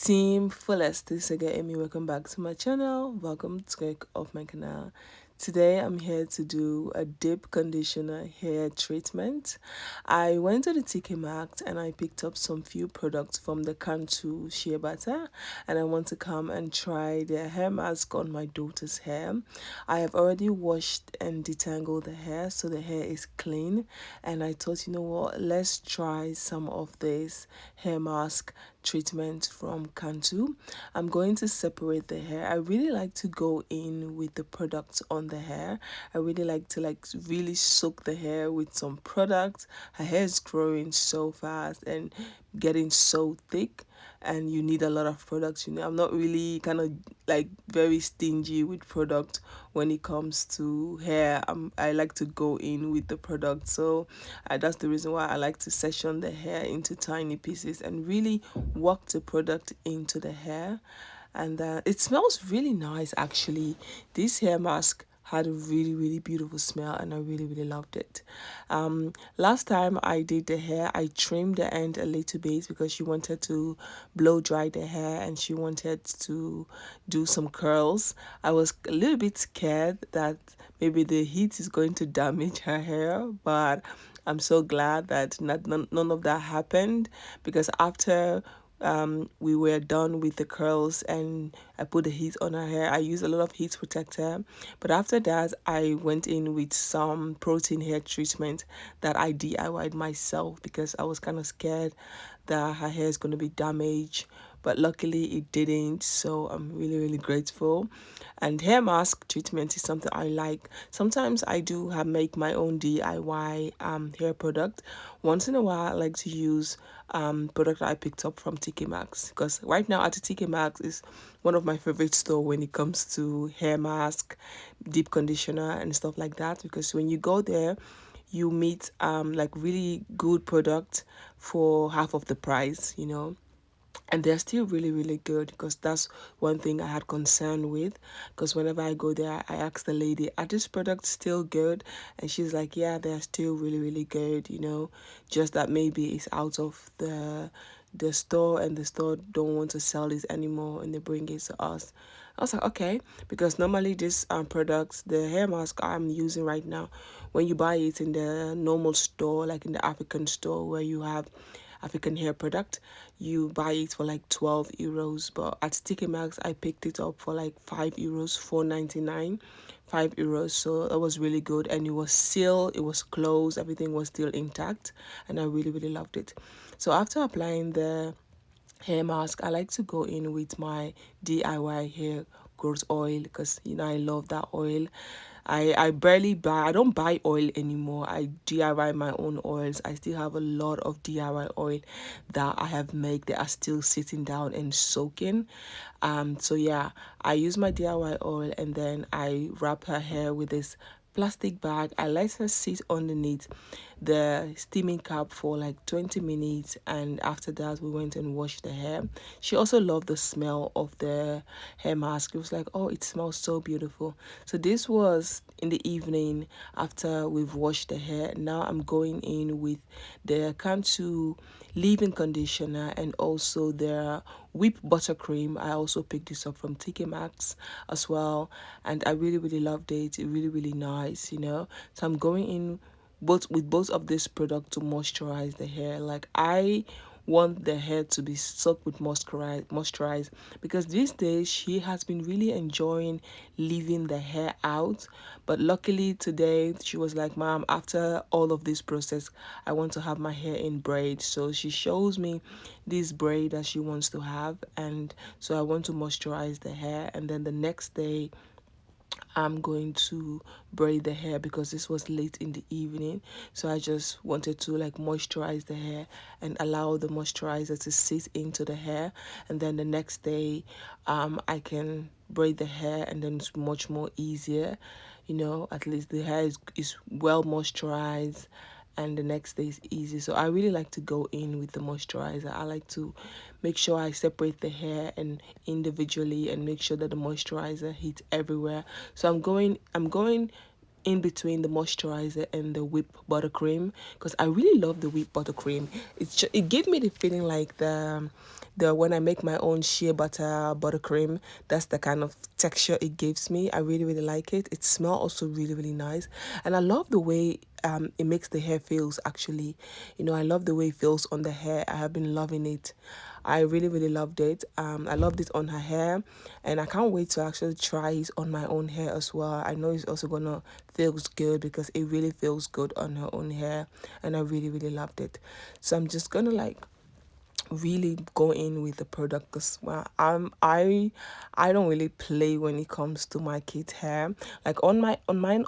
TeamFullest, this is again Amy. Welcome back to my channel. Welcome to click off my canal. Today I'm here to do a deep conditioner hair treatment. I went to the TK Maxx and I picked up some few products from the Cantu shea butter, and I want to come and try the hair mask on my daughter's hair. I have already washed and detangled the hair, so the hair is clean, and I thought, you know what, let's try some of this hair mask treatment from Cantu. I'm going to separate the hair. I really like to go in with the products on the hair. I really like to really soak the hair with some product. Her hair is growing so fast and getting so thick, and you need a lot of products. You know, I'm not really kind of like very stingy with product when it comes to hair. I like to go in with the product, so that's the reason why I like to section the hair into tiny pieces and really work the product into the hair. And it smells really nice actually. This hair mask had a really beautiful smell, and I really loved it. Last time I did the hair, I trimmed the end a little bit because she wanted to blow dry the hair and she wanted to do some curls. I was a little bit scared that maybe the heat is going to damage her hair, but I'm so glad that none of that happened, because after we were done with the curls and I put the heat on her hair, I used a lot of heat protector. But after that, I went in with some protein hair treatment that I DIY'd myself because I was kind of scared that her hair is going to be damaged, but luckily it didn't, so I'm really grateful. And hair mask treatment is something I like. Sometimes I do make my own DIY hair product. Once in a while I like to use product that I picked up from TK Maxx, because right now at the TK Maxx is one of my favorite store when it comes to hair mask, deep conditioner and stuff like that, because when you go there you meet like really good product for half of the price, you know. And they're still really good, because that's one thing I had concern with, because whenever I go there I ask the lady, are these products still good? And she's like, yeah, they're still really good, you know, just that maybe it's out of the store and the store don't want to sell this anymore and they bring it to us. I was like, okay, because normally these products, the hair mask I'm using right now, when you buy it in the normal store, like in the African store where you have African hair product, you buy it for like 12 euros, but at TK Maxx I picked it up for like 5 euros, 4.99, 5 euros. So that was really good, and it was sealed, it was closed, everything was still intact, and I really loved it. So after applying the hair mask, I like to go in with my DIY hair growth oil, because you know I love that oil. I barely buy, I don't buy oil anymore. I DIY my own oils. I still have a lot of DIY oil that I have made that are still sitting down and soaking. So yeah, I use my DIY oil and then I wrap her hair with this plastic bag. I let her sit underneath the steaming cap for like 20 minutes, and after that we went and washed the hair. She also loved the smell of the hair mask. It was like, oh, it smells so beautiful. So this was in the evening after we've washed the hair. Now I'm going in with the Cantu leave-in conditioner and also the whipped buttercream. I also picked this up from TK Maxx as well, and I really loved it. It really nice, you know. So I'm going in both of this product to moisturize the hair. Like, I want the hair to be soaked with moisturize, because these days she has been really enjoying leaving the hair out. But luckily today she was like, mom, after all of this process I want to have my hair in braid. So she shows me this braid that she wants to have, and so I want to moisturize the hair, and then the next day I'm going to braid the hair, because this was late in the evening. So I just wanted to like moisturize the hair and allow the moisturizer to sit into the hair, and then the next day I can braid the hair, and then it's much more easier, you know. At least the hair is well moisturized, and the next day is easy. So I really like to go in with the moisturizer. I like to make sure I separate the hair and individually, and make sure that the moisturizer hits everywhere. So I'm going in between the moisturizer and the whipped buttercream, because I really love the whipped buttercream. It gave me the feeling like the when I make my own shea butter buttercream, that's the kind of texture it gives me. I really really like it. It smells also really really nice, and I love the way it makes the hair feels actually. I love the way it feels on the hair. I have been loving it. I really really loved it. I loved it on her hair, and I can't wait to actually try it on my own hair as well. I know it's also gonna feels good because it really feels good on her own hair, and I really really loved it. So I'm just gonna like really go in with the product, because well, I don't really play when it comes to my kids hair. Like on my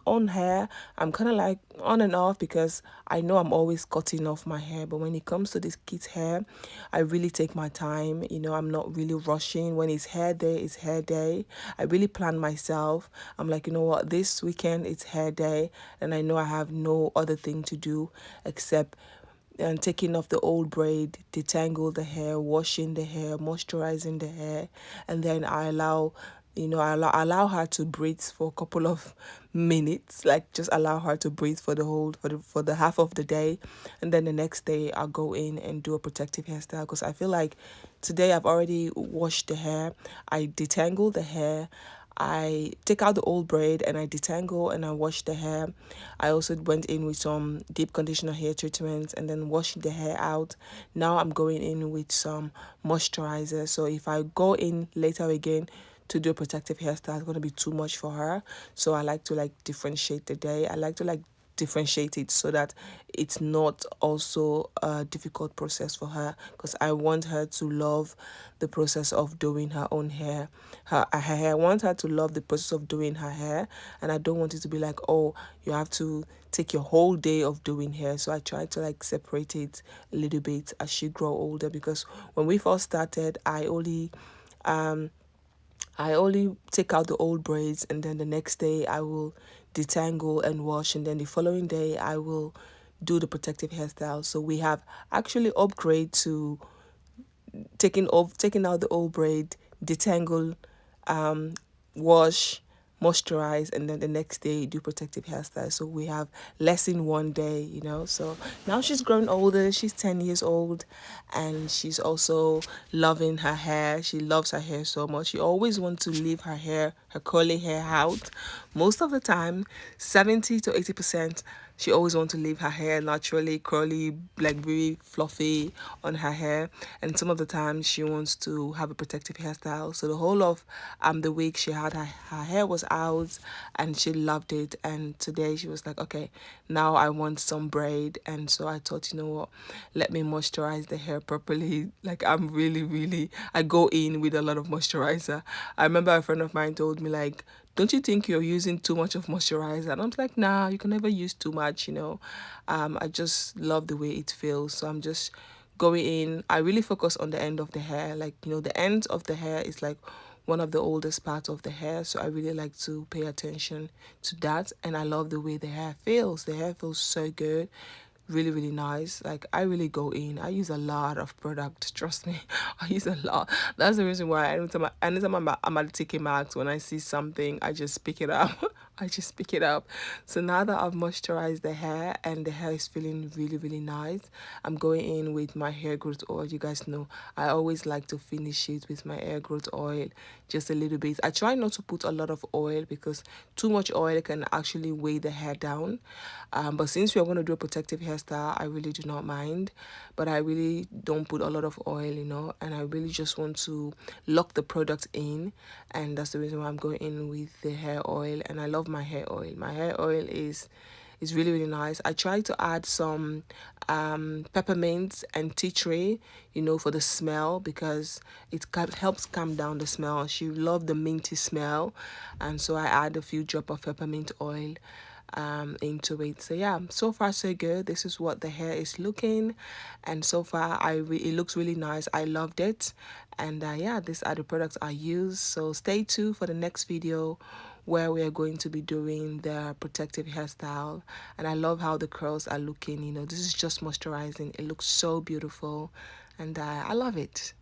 own hair, I'm kind of like on and off because I know I'm always cutting off my hair. But when it comes to this kid's hair, I really take my time. I'm not really rushing. When it's hair day, it's hair day. I really plan myself. I'm like, you know what, this weekend it's hair day, and I know I have no other thing to do except and taking off the old braid, detangle the hair, washing the hair, moisturizing the hair, and then I allow her to breathe for a couple of minutes, like just allow her to breathe for the whole for the half of the day, and then the next day I'll go in and do a protective hairstyle, because I feel like today I've already washed the hair, I detangle the hair, I take out the old braid and I detangle and I wash the hair. I also went in with some deep conditioner hair treatment and then washed the hair out. Now I'm going in with some moisturizer. So if I go in later again to do a protective hairstyle, it's going to be too much for her. So I like to like differentiate the day. I like to like differentiate it so that it's not also a difficult process for her, because I want her to love the process of doing her own hair. Her hair. I want her to love the process of doing her hair, and I don't want it to be like, oh, you have to take your whole day of doing hair. So I try to like separate it a little bit as she grow older, because when we first started, I only take out the old braids, and then the next day I will detangle and wash, and then the following day I will do the protective hairstyle. So we have actually upgrade to taking out the old braid, detangle, wash, moisturize, and then the next day do protective hairstyle. So we have less in one day. So now she's grown older, she's 10 years old, and she's also loving her hair. She loves her hair so much. She always wants to leave her curly hair out. Most of the time, 70 to 80%, she always wants to leave her hair naturally curly, like very fluffy on her hair. And some of the time she wants to have a protective hairstyle. So the whole of the week she had her hair was out and she loved it. And today she was like, okay, now I want some braid. And so I thought, you know what, let me moisturize the hair properly. Like I'm really, really, I go in with a lot of moisturizer. I remember a friend of mine told me like, don't you think you're using too much of moisturizer? And I'm like, nah, you can never use too much. I just love the way it feels. So I'm just going in. I really focus on the end of the hair. Like, the end of the hair is like one of the oldest parts of the hair. So I really like to pay attention to that. And I love the way the hair feels. The hair feels so good, really really nice. Like I really go in. I use a lot of product, trust me. I use a lot. That's the reason why anytime I'm at TK Maxx, when I see something I just pick it up. I just pick it up. So now that I've moisturized the hair and the hair is feeling really really nice, I'm going in with my hair growth oil. You guys know I always like to finish it with my hair growth oil, just a little bit. I try not to put a lot of oil because too much oil can actually weigh the hair down. But since we are going to do a protective hairstyle, I really do not mind. But I really don't put a lot of oil, and I really just want to lock the product in. And that's the reason why I'm going in with the hair oil. And I love my hair oil. My hair oil is really really nice. I try to add some peppermint and tea tree, for the smell, because it helps calm down the smell. She loved the minty smell, and so I add a few drops of peppermint oil into it. So yeah, so far so good. This is what the hair is looking, and so far it looks really nice. I loved it. And yeah, these are the products I use. So stay tuned for the next video where we are going to be doing the protective hairstyle. And I love how the curls are looking. This is just moisturizing. It looks so beautiful, and I love it.